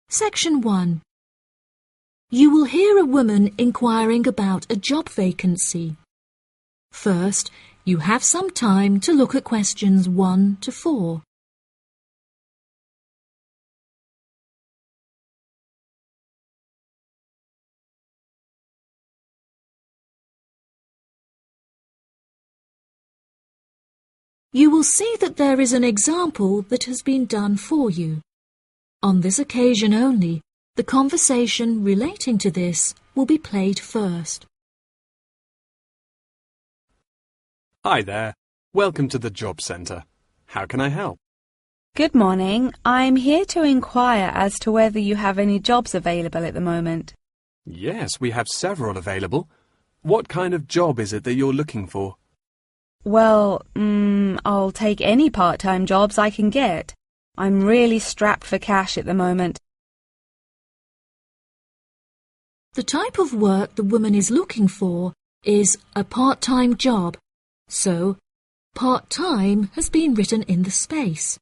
Section 1. You will hear a woman inquiring about a job vacancy. First, you have some time to look at questions 1 to 4. You will see that there is an example that has been done for you. On this occasion only, the conversation relating to this will be played first. Hi there. Welcome to the Job Centre. How can I help? Good morning. I'm here to inquire as to whether you have any jobs available at the moment. Yes, we have several available. What kind of job is it that you're looking for? Well, I'll take any part-time jobs I can get. I'm really strapped for cash at the moment. The type of work the woman is looking for is a part-time job, so part-time has been written in the space.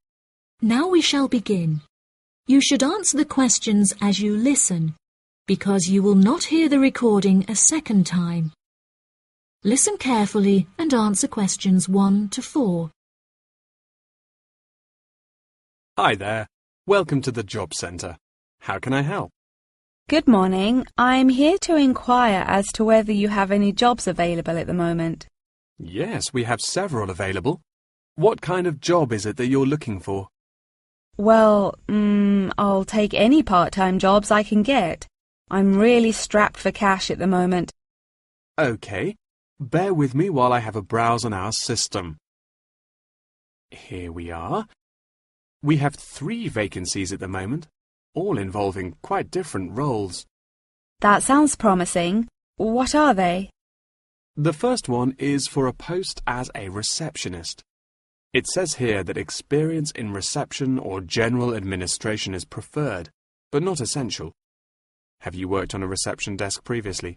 Now we shall begin. You should answer the questions as you listen, because you will not hear the recording a second time. Listen carefully and answer questions 1 to 4. Hi there. Welcome to the Job Centre. How can I help? Good morning. I'm here to inquire as to whether you have any jobs available at the moment. Yes, we have several available. What kind of job is it that you're looking for? Well, I'll take any part-time jobs I can get. I'm really strapped for cash at the moment. OK. Bear with me while I have a browse on our system. Here we are. We have 3 vacancies at the moment, all involving quite different roles. That sounds promising. What are they? The first one is for a post as a receptionist. It says here that experience in reception or general administration is preferred, but not essential. Have you worked on a reception desk previously?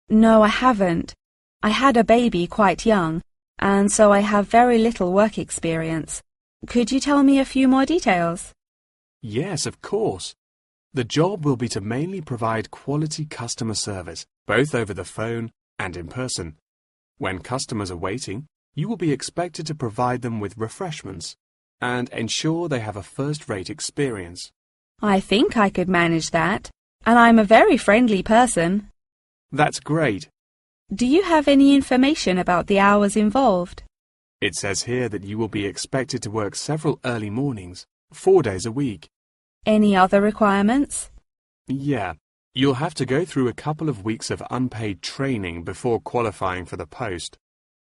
No, I haven't. I had a baby quite young, and so I have very little work experience. Could you tell me a few more details? Yes, of course. The job will be to mainly provide quality customer service, both over the phone and in person. When customers are waiting, you will be expected to provide them with refreshments and ensure they have a first-rate experience. I think I could manage that, and I'm a very friendly person. That's great. Do you have any information about the hours involved? It says here that you will be expected to work several early mornings, 4 days a week. Any other requirements? Yeah, you'll have to go through a couple of weeks of unpaid training before qualifying for the post.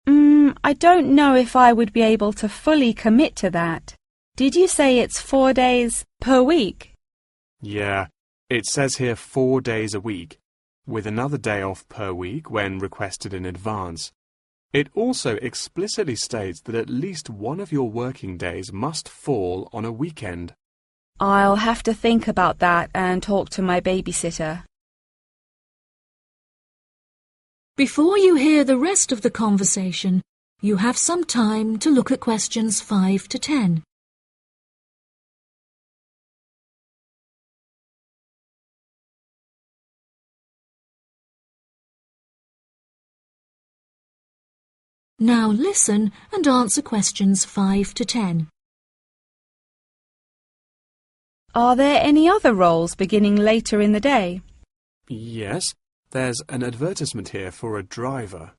I don't know if I would be able to fully commit to that. Did you say it's 4 days per week? Yeah, it says here 4 days a week, with another day off per week when requested in advance. It also explicitly states that at least one of your working days must fall on a weekend. I'll have to think about that and talk to my babysitter. Before you hear the rest of the conversation, you have some time to look at questions 5 to 10. Now listen and answer questions 5 to 10. Are there any other roles beginning later in the day? Yes, there's an advertisement here for a driver.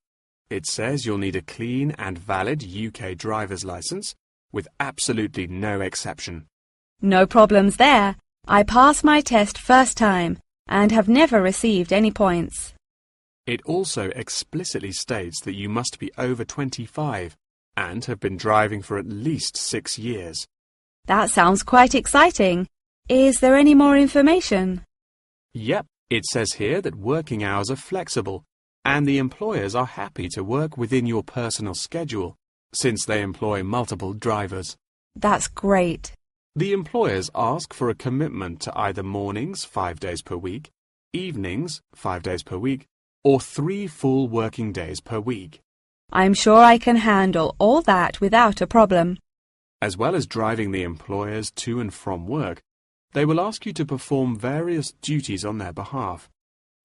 It says you'll need a clean and valid UK driver's licence, with absolutely no exception. No problems there. I passed my test first time and have never received any points. It also explicitly states that you must be over 25 and have been driving for at least 6 years. That sounds quite exciting. Is there any more information? Yep, it says here that working hours are flexible and the employers are happy to work within your personal schedule since they employ multiple drivers. That's great. The employers ask for a commitment to either mornings 5 days per week, evenings 5 days per week, or 3 full working days per week. I'm sure I can handle all that without a problem. As well as driving the employers to and from work, they will ask you to perform various duties on their behalf,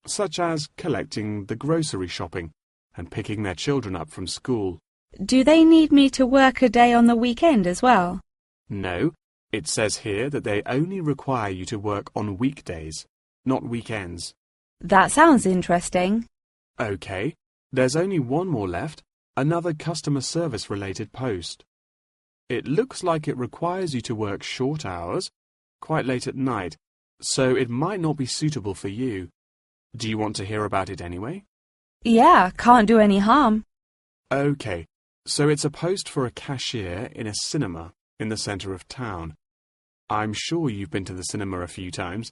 such as collecting the grocery shopping and picking their children up from school. Do they need me to work a day on the weekend as well? No, it says here that they only require you to work on weekdays, not weekends. That sounds interesting. OK, there's only one more left, another customer service related post. It looks like it requires you to work short hours, quite late at night, so it might not be suitable for you. Do you want to hear about it anyway? Yeah, can't do any harm. OK, so it's a post for a cashier in a cinema in the centre of town. I'm sure you've been to the cinema a few times,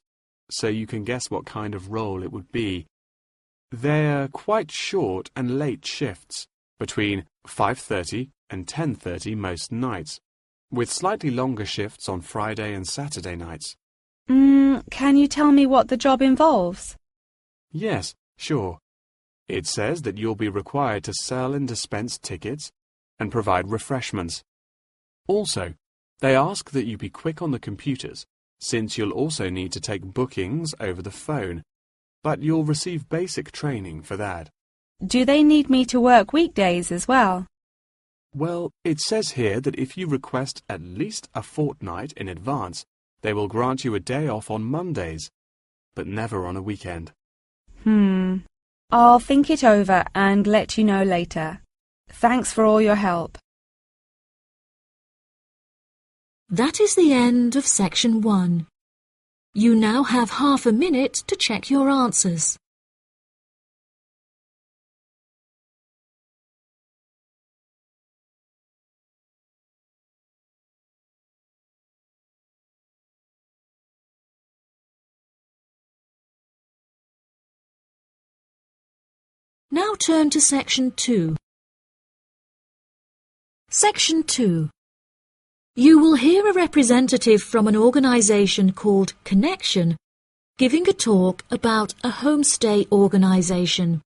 so you can guess what kind of role it would be. They're quite short and late shifts, between 5:30 and 10:30 most nights, with slightly longer shifts on Friday and Saturday nights. Can you tell me what the job involves? Yes, sure. It says that you'll be required to sell and dispense tickets and provide refreshments. Also, they ask that you be quick on the computers, since you'll also need to take bookings over the phone, but you'll receive basic training for that. Do they need me to work weekdays as well? Well, it says here that if you request at least a fortnight in advance, they will grant you a day off on Mondays, but never on a weekend. I'll think it over and let you know later. Thanks for all your help. That is the end of section 1. You now have half a minute to check your answers. Now turn to section 2. Section 2. You will hear a representative from an organisation called Connection giving a talk about a homestay organisation.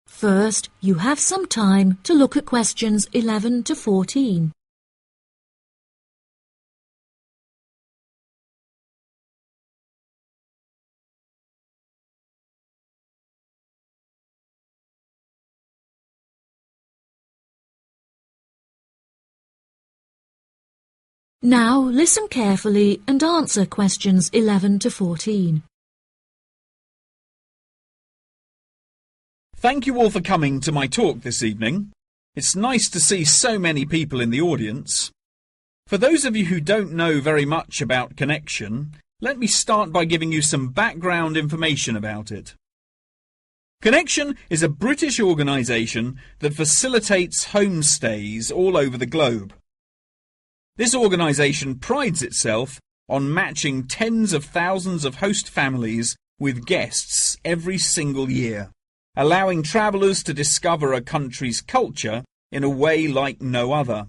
First, you have some time to look at questions 11 to 14. Now listen carefully and answer questions 11 to 14. Thank you all for coming to my talk this evening. It's nice to see so many people in the audience. For those of you who don't know very much about Connection, let me start by giving you some background information about it. Connection is a British organisation that facilitates homestays all over the globe. This organisation prides itself on matching tens of thousands of host families with guests every single year, allowing travellers to discover a country's culture in a way like no other.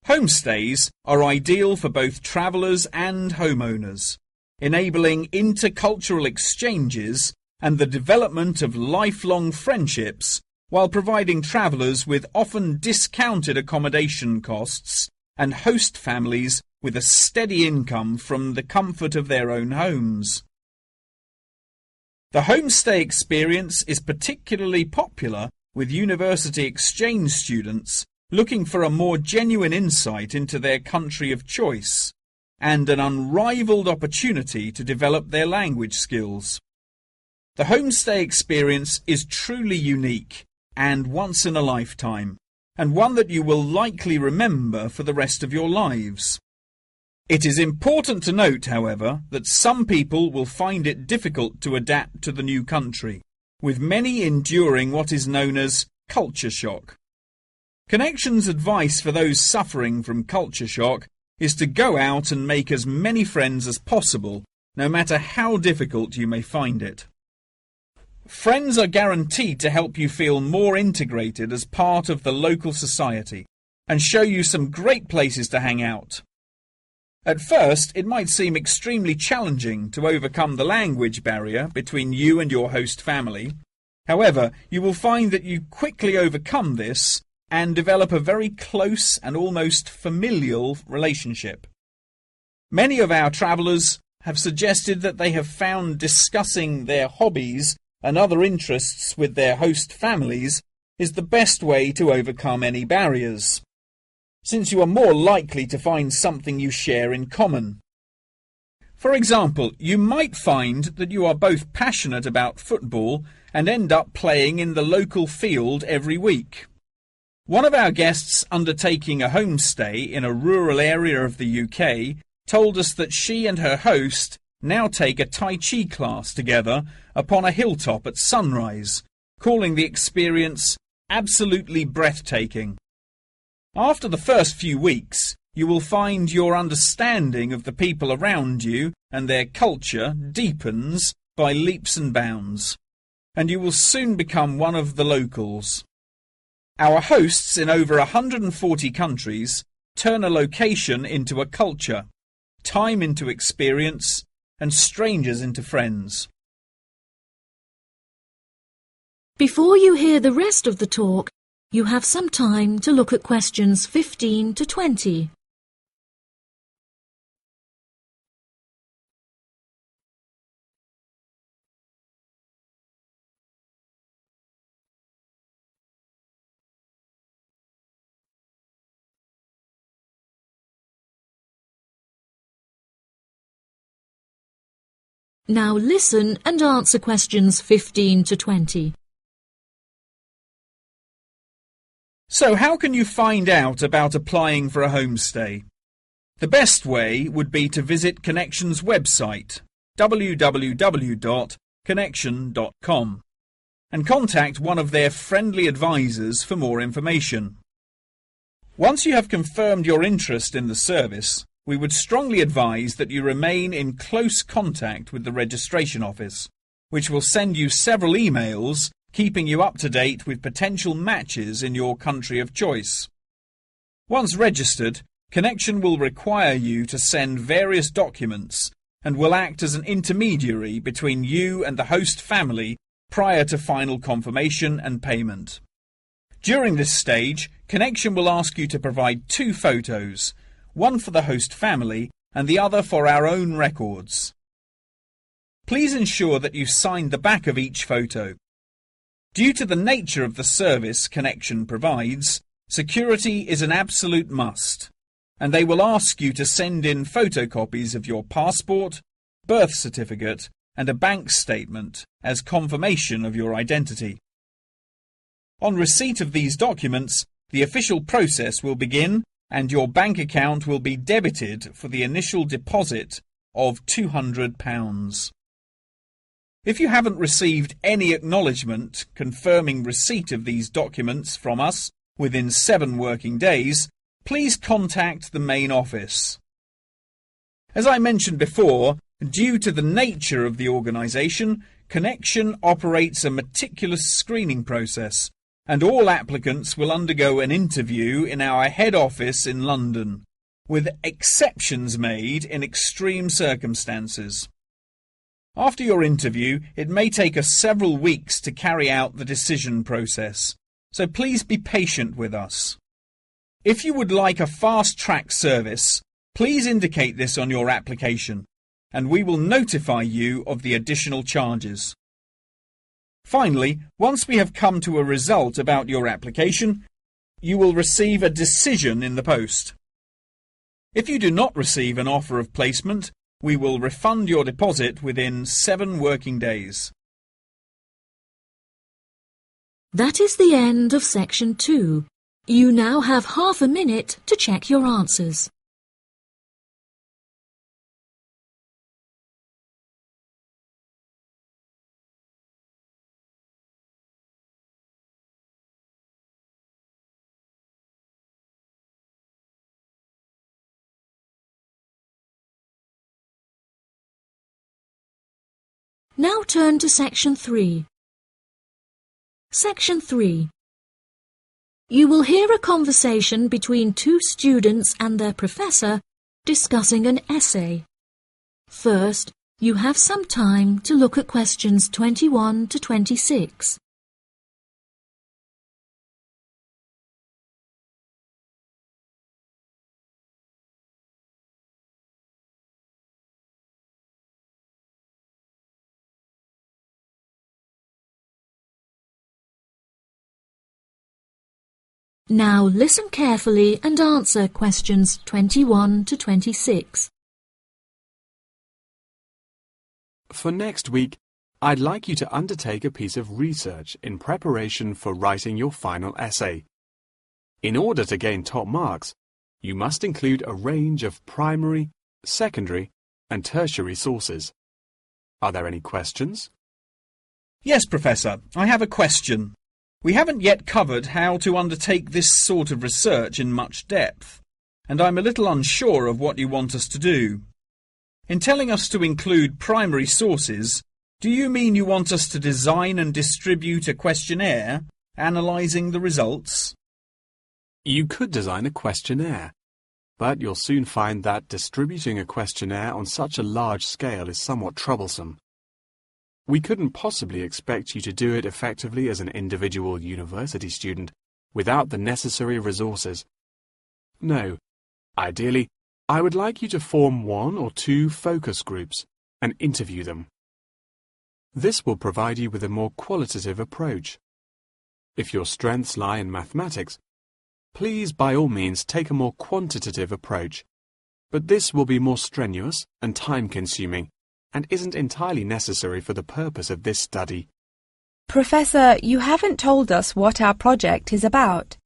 Homestays are ideal for both travellers and homeowners, enabling intercultural exchanges and the development of lifelong friendships while providing travellers with often discounted accommodation costs and host families with a steady income from the comfort of their own homes. The homestay experience is particularly popular with university exchange students looking for a more genuine insight into their country of choice and an unrivaled opportunity to develop their language skills. The homestay experience is truly unique and once in a lifetime, and one that you will likely remember for the rest of your lives. It is important to note, however, that some people will find it difficult to adapt to the new country, with many enduring what is known as culture shock. Connection's advice for those suffering from culture shock is to go out and make as many friends as possible, no matter how difficult you may find it. Friends are guaranteed to help you feel more integrated as part of the local society and show you some great places to hang out. At first, it might seem extremely challenging to overcome the language barrier between you and your host family. However, you will find that you quickly overcome this and develop a very close and almost familial relationship. Many of our travellers have suggested that they have found discussing their hobbies and other interests with their host families is the best way to overcome any barriers, since you are more likely to find something you share in common. For example, you might find that you are both passionate about football and end up playing in the local field every week. One of our guests undertaking a homestay in a rural area of the UK told us that she and her host now take a Tai Chi class together upon a hilltop at sunrise, calling the experience absolutely breathtaking. After the first few weeks, you will find your understanding of the people around you and their culture deepens by leaps and bounds, and you will soon become one of the locals. Our hosts in over 140 countries turn a location into a culture, time into experience, and strangers into friends. Before you hear the rest of the talk, you have some time to look at questions 15 to 20. Now listen and answer questions 15 to 20. So how can you find out about applying for a homestay? The best way would be to visit Connection's website, www.connection.com, and contact one of their friendly advisors for more information. Once you have confirmed your interest in the service, we would strongly advise that you remain in close contact with the registration office, which will send you several emails keeping you up to date with potential matches in your country of choice. Once registered, Connection will require you to send various documents and will act as an intermediary between you and the host family prior to final confirmation and payment. During this stage, Connection will ask you to provide 2 photos, one for the host family and the other for our own records. Please ensure that you sign the back of each photo. Due to the nature of the service Connection provides, security is an absolute must, and they will ask you to send in photocopies of your passport, birth certificate, and a bank statement as confirmation of your identity. On receipt of these documents, the official process will begin and your bank account will be debited for the initial deposit of £200. If you haven't received any acknowledgement confirming receipt of these documents from us within 7 working days, please contact the main office. As I mentioned before, due to the nature of the organisation, Connection operates a meticulous screening process, and all applicants will undergo an interview in our head office in London, with exceptions made in extreme circumstances. After your interview, it may take us several weeks to carry out the decision process, so please be patient with us. If you would like a fast-track service, please indicate this on your application, and we will notify you of the additional charges. Finally, once we have come to a result about your application, you will receive a decision in the post. If you do not receive an offer of placement, we will refund your deposit within 7 working days. That is the end of section 2. You now have half a minute to check your answers. Now turn to section 3. Section 3. You will hear a conversation between 2 students and their professor discussing an essay. First, you have some time to look at questions 21 to 26. Now listen carefully and answer questions 21 to 26. For next week, I'd like you to undertake a piece of research in preparation for writing your final essay. In order to gain top marks, you must include a range of primary, secondary, and tertiary sources. Are there any questions? Yes, Professor, I have a question. We haven't yet covered how to undertake this sort of research in much depth, and I'm a little unsure of what you want us to do. In telling us to include primary sources, do you mean you want us to design and distribute a questionnaire, analysing the results? You could design a questionnaire, but you'll soon find that distributing a questionnaire on such a large scale is somewhat troublesome. We couldn't possibly expect you to do it effectively as an individual university student without the necessary resources. No, ideally, I would like you to form 1 or 2 focus groups and interview them. This will provide you with a more qualitative approach. If your strengths lie in mathematics, please by all means take a more quantitative approach, but this will be more strenuous and time-consuming and isn't entirely necessary for the purpose of this study. Professor, you haven't told us what our project is about.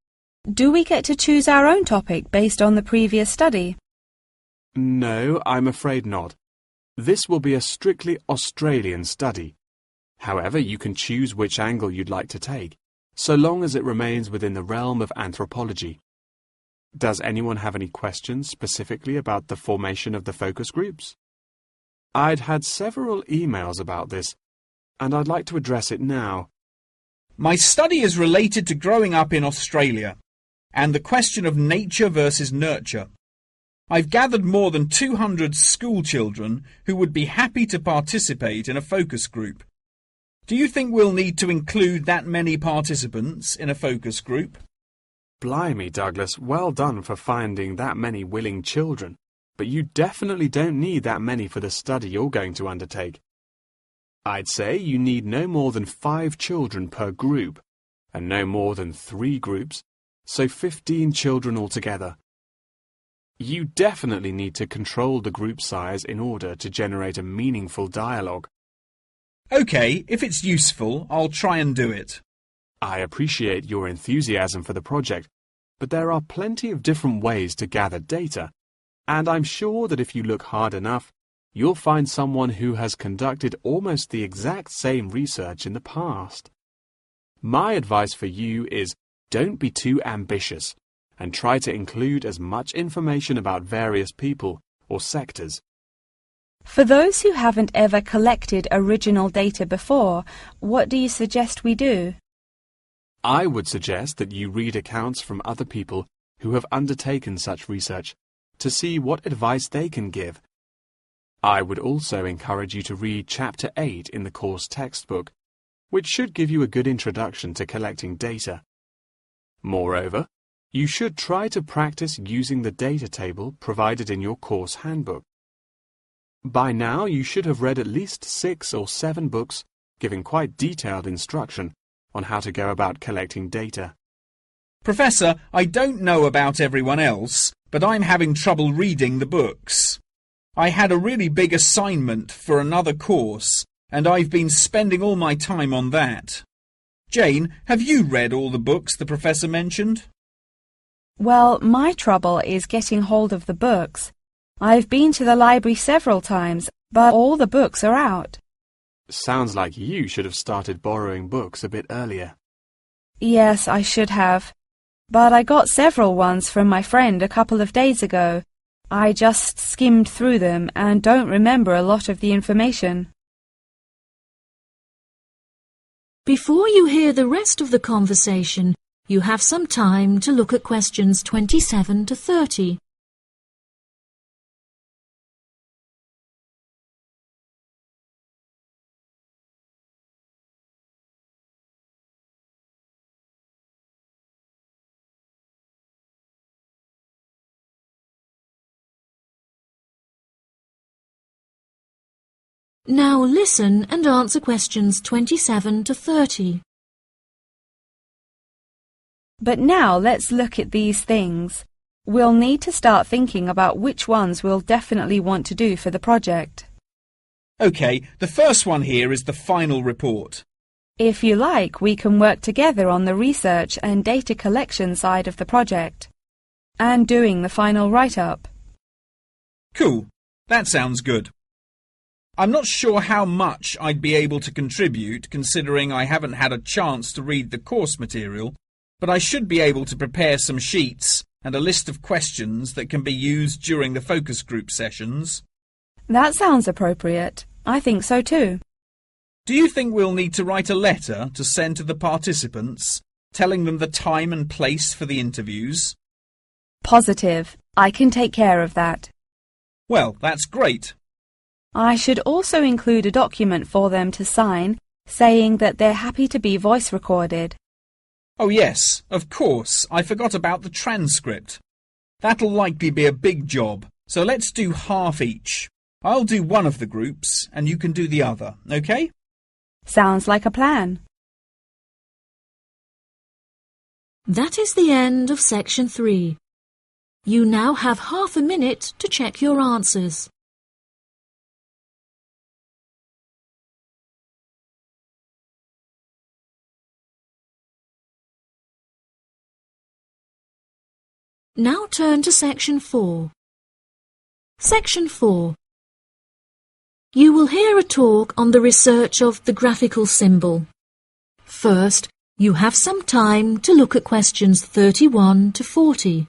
Do we get to choose our own topic based on the previous study? No, I'm afraid not. This will be a strictly Australian study. However, you can choose which angle you'd like to take, so long as it remains within the realm of anthropology. Does anyone have any questions specifically about the formation of the focus groups? I'd had several emails about this, and I'd like to address it now. My study is related to growing up in Australia and the question of nature versus nurture. I've gathered more than 200 school children who would be happy to participate in a focus group. Do you think we'll need to include that many participants in a focus group? Blimey, Douglas, well done for finding that many willing children. But you definitely don't need that many for the study you're going to undertake. I'd say you need no more than 5 children per group, and no more than 3 groups, so 15 children altogether. You definitely need to control the group size in order to generate a meaningful dialogue. OK, if it's useful, I'll try and do it. I appreciate your enthusiasm for the project, but there are plenty of different ways to gather data. And I'm sure that if you look hard enough, you'll find someone who has conducted almost the exact same research in the past. My advice for you is don't be too ambitious and try to include as much information about various people or sectors. For those who haven't ever collected original data before, what do you suggest we do? I would suggest that you read accounts from other people who have undertaken such research to see what advice they can give. I would also encourage you to read Chapter 8 in the course textbook, which should give you a good introduction to collecting data. Moreover, you should try to practice using the data table provided in your course handbook. By now, you should have read at least 6 or 7 books giving quite detailed instruction on how to go about collecting data. Professor, I don't know about everyone else, but I'm having trouble reading the books. I had a really big assignment for another course, and I've been spending all my time on that. Jane, have you read all the books the professor mentioned? Well, my trouble is getting hold of the books. I've been to the library several times, but all the books are out. Sounds like you should have started borrowing books a bit earlier. Yes, I should have. But I got several ones from my friend a couple of days ago. I just skimmed through them and don't remember a lot of the information. Before you hear the rest of the conversation, you have some time to look at questions 27 to 30. Now listen and answer questions 27 to 30. But now let's look at these things. We'll need to start thinking about which ones we'll definitely want to do for the project. OK, the first one here is the final report. If you like, we can work together on the research and data collection side of the project and doing the final write-up. Cool, that sounds good. I'm not sure how much I'd be able to contribute considering I haven't had a chance to read the course material, but I should be able to prepare some sheets and a list of questions that can be used during the focus group sessions. That sounds appropriate. I think so too. Do you think we'll need to write a letter to send to the participants, telling them the time and place for the interviews? Positive. I can take care of that. Well, that's great. I should also include a document for them to sign saying that they're happy to be voice recorded. Oh yes, of course, I forgot about the transcript. That'll likely be a big job, so let's do half each. I'll do one of the groups and you can do the other, OK? Sounds like a plan. That is the end of section 3. You now have half a minute to check your answers. Now turn to section 4. Section 4. You will hear a talk on the research of the graphical symbol. First, you have some time to look at questions 31 to 40.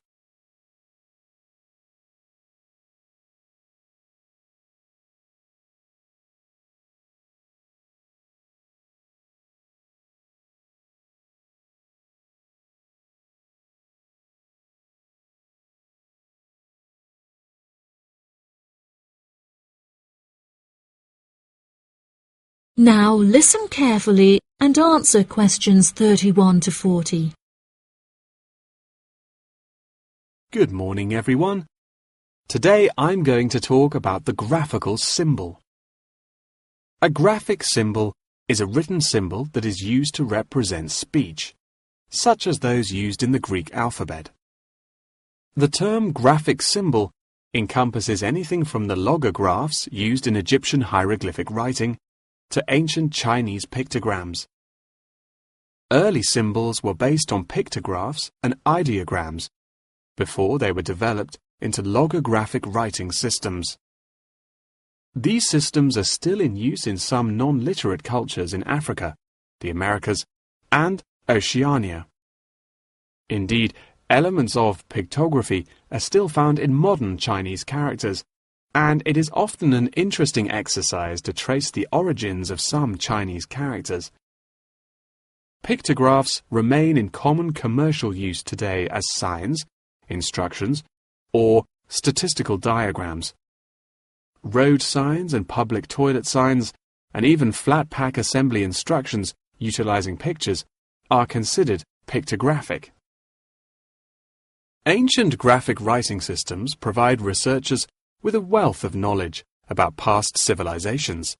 Now listen carefully and answer questions 31 to 40. Good morning, everyone. Today I'm going to talk about the graphical symbol. A graphic symbol is a written symbol that is used to represent speech, such as those used in the Greek alphabet. The term graphic symbol encompasses anything from the logographs used in Egyptian hieroglyphic writing to ancient Chinese pictograms. Early symbols were based on pictographs and ideograms before they were developed into logographic writing systems. These systems are still in use in some non-literate cultures in Africa, the Americas, and Oceania. Indeed, elements of pictography are still found in modern Chinese characters, and it is often an interesting exercise to trace the origins of some Chinese characters. Pictographs remain in common commercial use today as signs, instructions, or statistical diagrams. Road signs and public toilet signs, and even flat pack assembly instructions utilizing pictures, are considered pictographic. Ancient graphic writing systems provide researchers with a wealth of knowledge about past civilizations.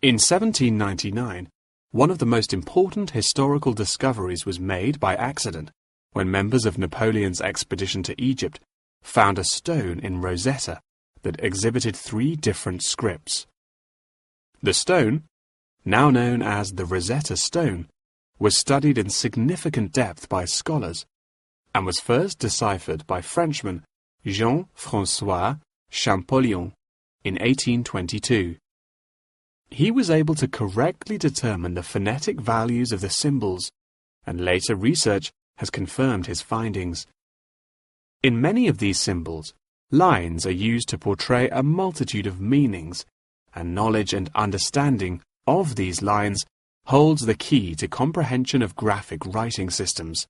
In 1799, one of the most important historical discoveries was made by accident when members of Napoleon's expedition to Egypt found a stone in Rosetta that exhibited 3 different scripts. The stone, now known as the Rosetta Stone, was studied in significant depth by scholars and was first deciphered by Frenchman Jean-François Champollion in 1822. He was able to correctly determine the phonetic values of the symbols, and later research has confirmed his findings. In many of these symbols, lines are used to portray a multitude of meanings, and knowledge and understanding of these lines holds the key to comprehension of graphic writing systems.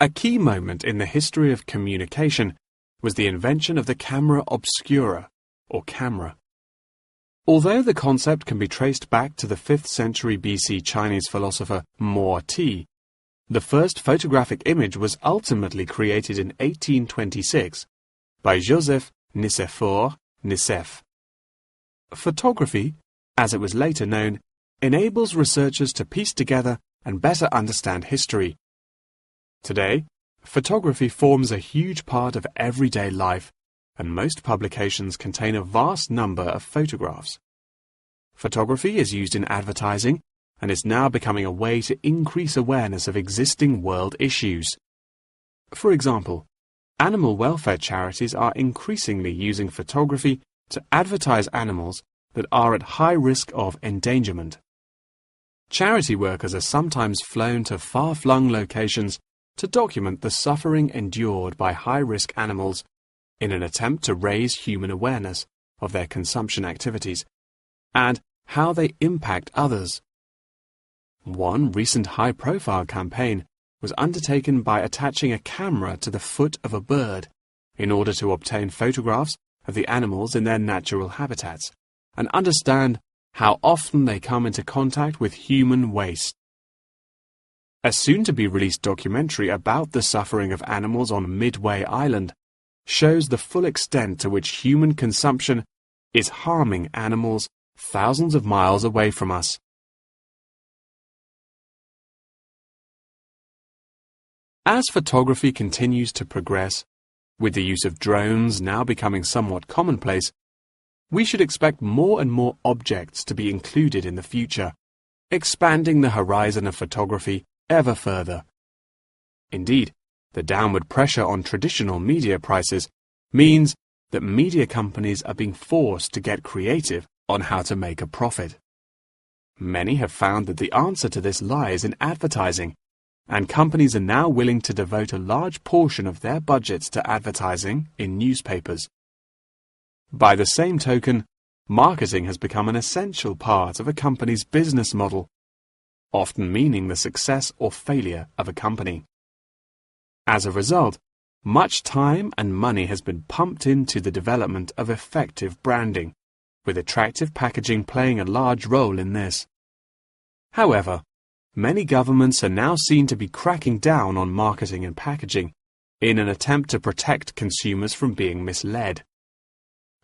A key moment in the history of communication was the invention of the camera obscura, or camera. Although the concept can be traced back to the 5th century BC Chinese philosopher Mo Ti, the first photographic image was ultimately created in 1826 by Joseph Nicéphore Nicéph. Photography, as it was later known, enables researchers to piece together and better understand history. Today, photography forms a huge part of everyday life, and most publications contain a vast number of photographs. Photography is used in advertising and is now becoming a way to increase awareness of existing world issues. For example, animal welfare charities are increasingly using photography to advertise animals that are at high risk of endangerment. Charity workers are sometimes flown to far-flung locations to document the suffering endured by high-risk animals in an attempt to raise human awareness of their consumption activities and how they impact others. One recent high-profile campaign was undertaken by attaching a camera to the foot of a bird in order to obtain photographs of the animals in their natural habitats and understand how often they come into contact with human waste. A soon-to-be-released documentary about the suffering of animals on Midway Island shows the full extent to which human consumption is harming animals thousands of miles away from us. As photography continues to progress, with the use of drones now becoming somewhat commonplace, we should expect more and more objects to be included in the future, expanding the horizon of photography ever further. Indeed, the downward pressure on traditional media prices means that media companies are being forced to get creative on how to make a profit. Many have found that the answer to this lies in advertising, and companies are now willing to devote a large portion of their budgets to advertising in newspapers. By the same token, marketing has become an essential part of a company's business model, often meaning the success or failure of a company. As a result, much time and money has been pumped into the development of effective branding, with attractive packaging playing a large role in this. However, many governments are now seen to be cracking down on marketing and packaging in an attempt to protect consumers from being misled.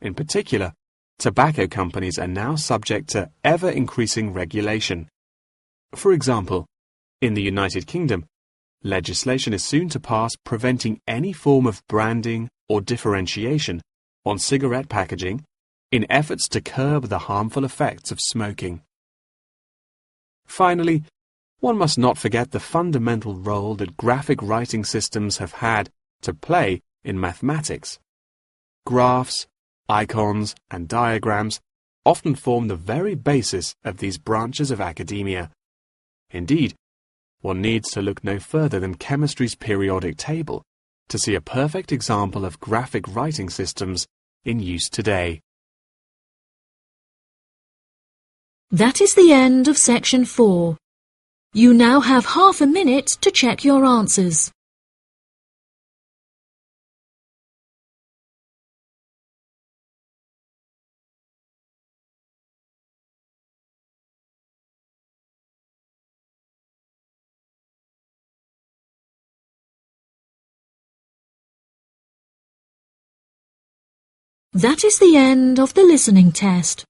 In particular, tobacco companies are now subject to ever-increasing regulation. For example, in the United Kingdom, legislation is soon to pass preventing any form of branding or differentiation on cigarette packaging in efforts to curb the harmful effects of smoking. Finally, one must not forget the fundamental role that graphic writing systems have had to play in mathematics. Graphs, icons, and diagrams often form the very basis of these branches of academia. Indeed, one needs to look no further than chemistry's periodic table to see a perfect example of graphic writing systems in use today. That is the end of section 4. You now have half a minute to check your answers. That is the end of the listening test.